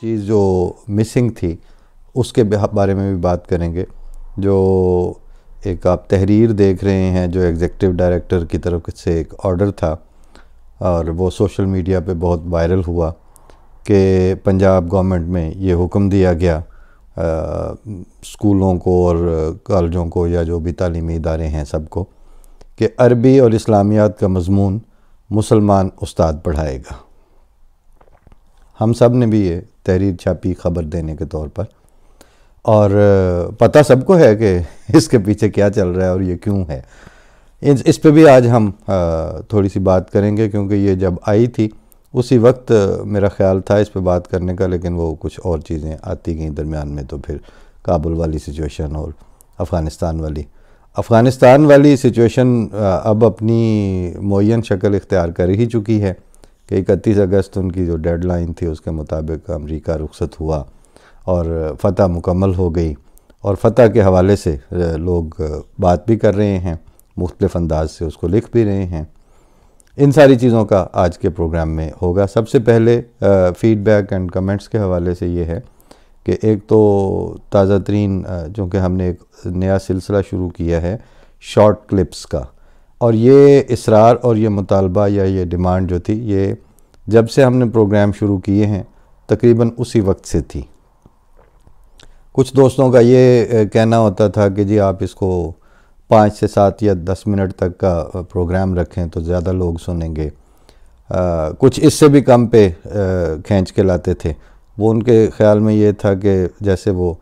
چیز جو مسنگ تھی اس کے بارے میں بھی بات کریں گے. جو ایک آپ تحریر دیکھ رہے ہیں جو ایگزیکٹو ڈائریکٹر کی طرف سے ایک آرڈر تھا اور وہ سوشل میڈیا پہ بہت وائرل ہوا کہ پنجاب گورنمنٹ میں یہ حکم دیا گیا اسکولوں کو اور کالجوں کو یا جو بھی تعلیمی ادارے ہیں سب کو کہ عربی اور اسلامیات کا مضمون مسلمان استاد پڑھائے گا. ہم سب نے بھی یہ تحریر چھاپی خبر دینے کے طور پر اور پتہ سب کو ہے کہ اس کے پیچھے کیا چل رہا ہے اور یہ کیوں ہے. اس پہ بھی آج ہم تھوڑی سی بات کریں گے کیونکہ یہ جب آئی تھی اسی وقت میرا خیال تھا اس پہ بات کرنے کا، لیکن وہ کچھ اور چیزیں آتی گئیں درمیان میں، تو پھر کابل والی سچویشن اور افغانستان والی سچویشن اب اپنی معین شکل اختیار کر ہی چکی ہے کہ 31 اگست ان کی جو ڈیڈ لائن تھی اس کے مطابق امریکہ رخصت ہوا اور فتح مکمل ہو گئی، اور فتح کے حوالے سے لوگ بات بھی کر رہے ہیں، مختلف انداز سے اس کو لکھ بھی رہے ہیں. ان ساری چیزوں کا آج کے پروگرام میں ہوگا. سب سے پہلے فیڈ بیک اینڈ کمنٹس کے حوالے سے یہ ہے کہ ایک تو تازہ ترین چونکہ ہم نے ایک نیا سلسلہ شروع کیا ہے شارٹ کلپس کا، اور یہ اصرار اور یہ مطالبہ یا یہ ڈیمانڈ جو تھی یہ جب سے ہم نے پروگرام شروع کیے ہیں تقریباً اسی وقت سے تھی. کچھ دوستوں کا یہ کہنا ہوتا تھا کہ جی آپ اس کو 5 سے 7 یا 10 منٹ تک کا پروگرام رکھیں تو زیادہ لوگ سنیں گے. کچھ اس سے بھی کم پہ کھینچ کے لاتے تھے. وہ ان کے خیال میں یہ تھا کہ جیسے وہ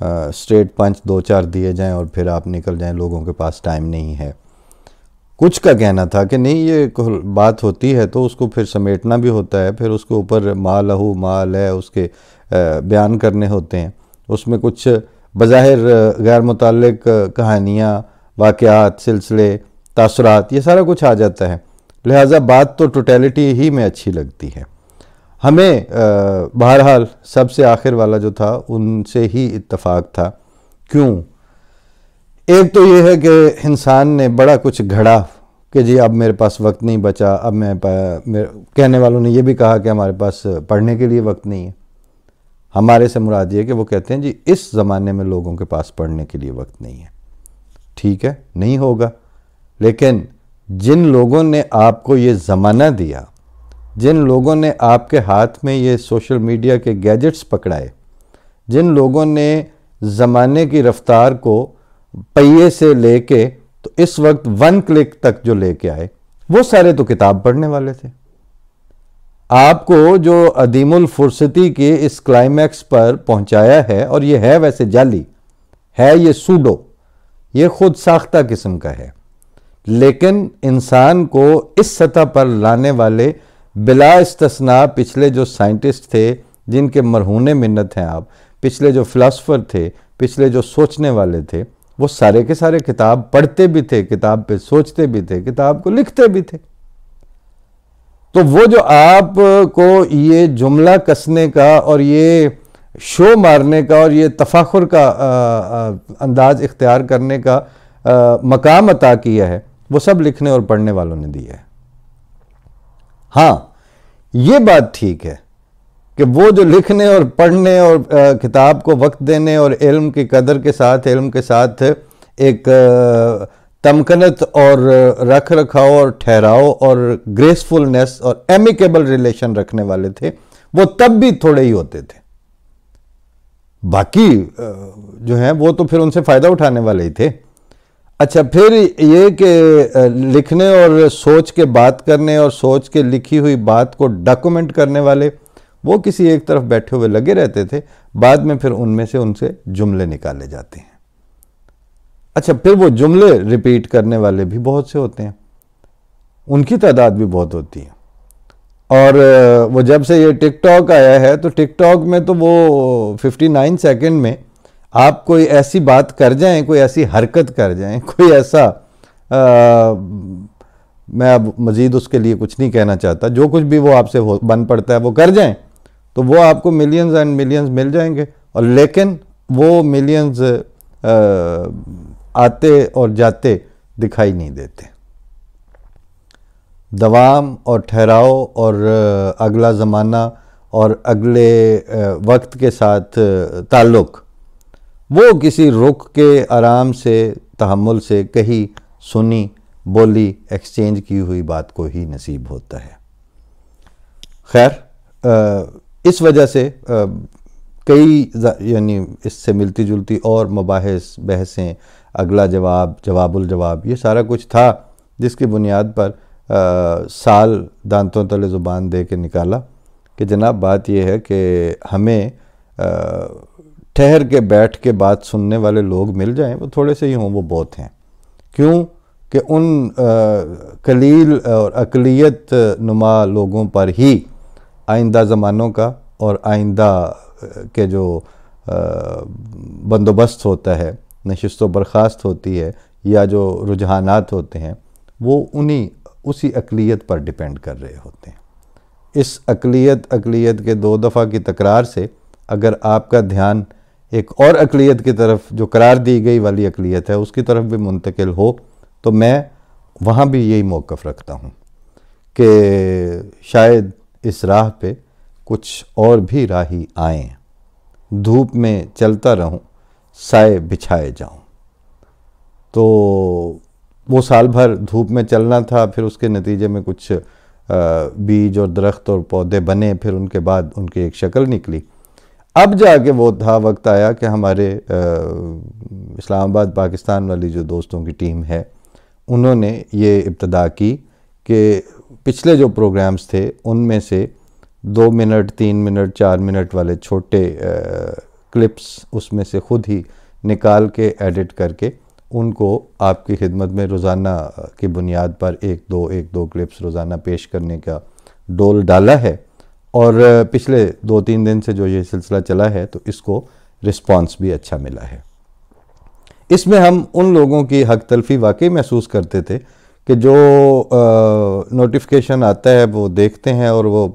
اسٹریٹ پنچ 2-4 دیے جائیں اور پھر آپ نکل جائیں، لوگوں کے پاس ٹائم نہیں ہے. کچھ کا کہنا تھا کہ نہیں یہ بات ہوتی ہے تو اس کو پھر سمیٹنا بھی ہوتا ہے، پھر اس کے اوپر ما لہو ما لے اس کے بیان کرنے ہوتے ہیں. اس میں کچھ بظاہر غیر متعلق کہانیاں، واقعات، سلسلے، تاثرات، یہ سارا کچھ آ جاتا ہے. لہٰذا بات تو ٹوٹیلٹی ہی میں اچھی لگتی ہے. ہمیں بہرحال سب سے آخر والا جو تھا ان سے ہی اتفاق تھا. کیوں؟ ایک تو یہ ہے کہ انسان نے بڑا کچھ گھڑا کہ جی اب میرے پاس وقت نہیں بچا، اب کہنے والوں نے یہ بھی کہا کہ ہمارے پاس پڑھنے کے لیے وقت نہیں ہے. ہمارے سے مراد یہ کہ وہ کہتے ہیں جی اس زمانے میں لوگوں کے پاس پڑھنے کے لیے وقت نہیں ہے. ٹھیک ہے، نہیں ہوگا، لیکن جن لوگوں نے آپ کو یہ زمانہ دیا، جن لوگوں نے آپ کے ہاتھ میں یہ سوشل میڈیا کے گیجٹس پکڑائے، جن لوگوں نے زمانے کی رفتار کو پہیے سے لے کے تو اس وقت 1 کلک تک جو لے کے آئے، وہ سارے تو کتاب پڑھنے والے تھے. آپ کو جو عدیم الفرصتی کے اس کلائمیکس پر پہنچایا ہے، اور یہ ہے ویسے جعلی ہے، یہ سوڈو، یہ خود ساختہ قسم کا ہے، لیکن انسان کو اس سطح پر لانے والے بلا استثناء پچھلے جو سائنٹسٹ تھے جن کے مرہون منت ہیں آپ، پچھلے جو فلاسفر تھے، پچھلے جو سوچنے والے تھے، وہ سارے کے سارے کتاب پڑھتے بھی تھے، کتاب پہ سوچتے بھی تھے، کتاب کو لکھتے بھی تھے. تو وہ جو آپ کو یہ جملہ کسنے کا اور یہ شو مارنے کا اور یہ تفاخر کا انداز اختیار کرنے کا مقام عطا کیا ہے، وہ سب لکھنے اور پڑھنے والوں نے دیا ہے. ہاں یہ بات ٹھیک ہے کہ وہ جو لکھنے اور پڑھنے اور کتاب کو وقت دینے اور علم کی قدر کے ساتھ، علم کے ساتھ ایک تمکنت اور رکھ رکھاؤ اور ٹھہراؤ اور گریسفلنس اور ایمیکیبل ریلیشن رکھنے والے تھے، وہ تب بھی تھوڑے ہی ہوتے تھے. باقی جو ہیں وہ تو پھر ان سے فائدہ اٹھانے والے ہی تھے. اچھا، پھر یہ کہ لکھنے اور سوچ کے بات کرنے اور سوچ کے لکھی ہوئی بات کو ڈاکومنٹ کرنے والے وہ کسی ایک طرف بیٹھے ہوئے لگے رہتے تھے، بعد میں پھر ان میں سے جملے نکالے جاتے ہیں. اچھا، پھر وہ جملے ریپیٹ کرنے والے بھی بہت سے ہوتے ہیں، ان کی تعداد بھی بہت ہوتی ہے. اور وہ جب سے یہ ٹک ٹاک آیا ہے تو ٹک ٹاک میں تو وہ 59 سیکنڈ میں آپ کوئی ایسی بات کر جائیں، کوئی ایسی حرکت کر جائیں، کوئی ایسا میں اب مزید اس کے لیے کچھ نہیں کہنا چاہتا، جو کچھ بھی وہ آپ سے بن پڑتا ہے وہ کر جائیں تو وہ آپ کو ملینز اینڈ ملینز مل جائیں گے. اور لیکن وہ ملینز آتے اور جاتے دکھائی نہیں دیتے. دوام اور ٹھہراؤ اور اگلا زمانہ اور اگلے وقت کے ساتھ تعلق، وہ کسی رخ کے آرام سے تحمل سے کہیں سنی بولی ایکسچینج کی ہوئی بات کو ہی نصیب ہوتا ہے۔ خیر، اس وجہ سے کئی یعنی اس سے ملتی جلتی اور مباحث، بحثیں، اگلا جواب، جواب الجواب، یہ سارا کچھ تھا جس کی بنیاد پر سال دانتوں تلے زبان دے کے نکالا کہ جناب بات یہ ہے کہ ہمیں ٹھہر کے بیٹھ کے بات سننے والے لوگ مل جائیں، وہ تھوڑے سے ہی ہوں وہ بہت ہیں۔ کیوں کہ ان قلیل اور اقلیت نما لوگوں پر ہی آئندہ زمانوں کا اور آئندہ کے جو بندوبست ہوتا ہے، نشست و برخاست ہوتی ہے، یا جو رجحانات ہوتے ہیں، وہ اسی اقلیت پر ڈیپینڈ کر رہے ہوتے ہیں۔ اس اقلیت کے دو دفعہ کی تکرار سے اگر آپ کا دھیان ایک اور اقلیت کی طرف، جو قرار دی گئی والی اقلیت ہے، اس کی طرف بھی منتقل ہو، تو میں وہاں بھی یہی موقف رکھتا ہوں کہ شاید اس راہ پہ کچھ اور بھی راہی آئیں، دھوپ میں چلتا رہوں، سائے بچھائے جاؤں۔ تو وہ سال بھر دھوپ میں چلنا تھا، پھر اس کے نتیجے میں کچھ بیج اور درخت اور پودے بنے، پھر ان کے بعد ان کی ایک شکل نکلی۔ اب جا کے وہ وقت آیا کہ ہمارے اسلام آباد پاکستان والی جو دوستوں کی ٹیم ہے، انہوں نے یہ ابتدا کی کہ پچھلے جو پروگرامز تھے ان میں سے 2 منٹ، 3 منٹ، 4 منٹ والے چھوٹے کلپس اس میں سے خود ہی نکال کے ایڈٹ کر کے ان کو آپ کی خدمت میں روزانہ کی بنیاد پر ایک دو کلپس روزانہ پیش کرنے کا ڈول ڈالا ہے، اور پچھلے 2-3 دن سے جو یہ سلسلہ چلا ہے تو اس کو رسپانس بھی اچھا ملا ہے۔ اس میں ہم ان لوگوں کی حق تلفی واقعی محسوس کرتے تھے کہ جو نوٹیفیکیشن آتا ہے وہ دیکھتے ہیں، اور وہ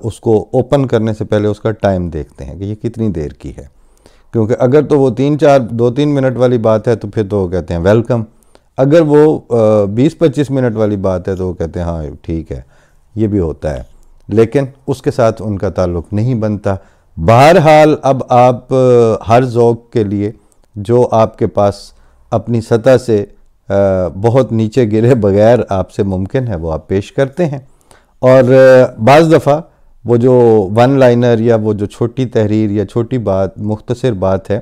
اس کو اوپن کرنے سے پہلے اس کا ٹائم دیکھتے ہیں کہ یہ کتنی دیر کی ہے، کیونکہ اگر تو وہ 2-3 منٹ والی بات ہے تو پھر تو وہ کہتے ہیں ویلکم، اگر وہ 20-25 منٹ والی بات ہے تو وہ کہتے ہیں ہاں ٹھیک ہے، یہ بھی ہوتا ہے، لیکن اس کے ساتھ ان کا تعلق نہیں بنتا۔ بہرحال اب آپ ہر ذوق کے لیے جو آپ کے پاس اپنی سطح سے بہت نیچے گرے بغیر آپ سے ممکن ہے وہ آپ پیش کرتے ہیں، اور بعض دفعہ وہ جو ون لائنر یا وہ جو چھوٹی تحریر یا چھوٹی بات، مختصر بات ہے،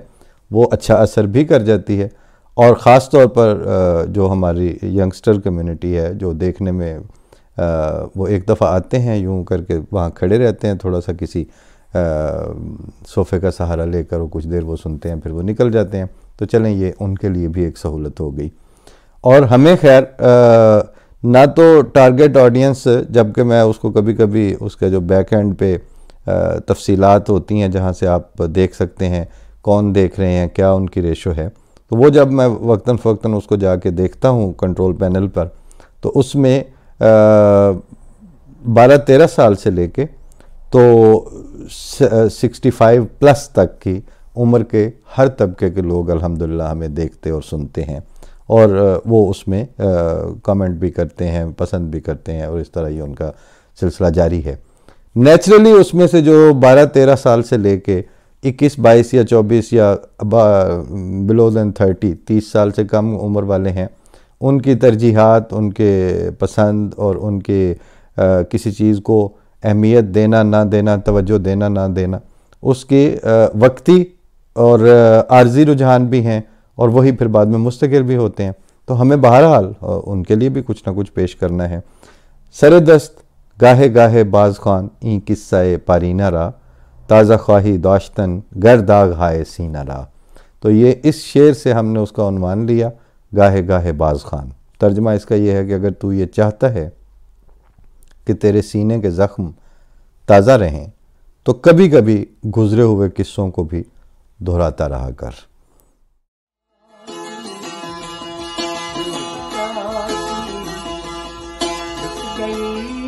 وہ اچھا اثر بھی کر جاتی ہے، اور خاص طور پر جو ہماری ینگسٹر کمیونٹی ہے جو دیکھنے میں وہ ایک دفعہ آتے ہیں یوں کر کے وہاں کھڑے رہتے ہیں، تھوڑا سا کسی صوفے کا سہارا لے کر وہ کچھ دیر وہ سنتے ہیں، پھر وہ نکل جاتے ہیں، تو چلیں یہ ان کے لیے بھی ایک سہولت ہو گئی۔ اور ہمیں خیر نہ تو ٹارگٹ آڈینس، جبکہ میں اس کو کبھی کبھی اس کے جو بیک اینڈ پہ تفصیلات ہوتی ہیں جہاں سے آپ دیکھ سکتے ہیں کون دیکھ رہے ہیں، کیا ان کی ریشو ہے، تو وہ جب میں وقتاً فوقتاً اس کو جا کے دیکھتا ہوں کنٹرول پینل پر، تو اس میں 12-13 سال سے لے کے تو 65 پلس تک کی عمر کے ہر طبقے کے لوگ الحمدللہ ہمیں دیکھتے اور سنتے ہیں، اور وہ اس میں کمنٹ بھی کرتے ہیں، پسند بھی کرتے ہیں، اور اس طرح یہ ان کا سلسلہ جاری ہے۔ نیچرلی اس میں سے جو 12-13 سال سے لے کے 21-22 یا 24 یا بلو دین 30 سال سے کم عمر والے ہیں، ان کی ترجیحات، ان کے پسند اور ان کے کسی چیز کو اہمیت دینا نہ دینا، توجہ دینا نہ دینا، اس کے وقتی اور عارضی رجحان بھی ہیں، اور وہی پھر بعد میں مستقل بھی ہوتے ہیں، تو ہمیں بہرحال ان کے لیے بھی کچھ نہ کچھ پیش کرنا ہے۔ سر دست گاہے گاہے باز خوان این قصہ پارینہ را، تازہ خواہی داشتن گر داغ ہائے سینہ را۔ تو یہ اس شعر سے ہم نے اس کا عنوان لیا، گاہے گاہے باز خوان۔ ترجمہ اس کا یہ ہے کہ اگر تو یہ چاہتا ہے کہ تیرے سینے کے زخم تازہ رہیں تو کبھی کبھی گزرے ہوئے قصوں کو بھی دہراتا رہا کر۔ گئی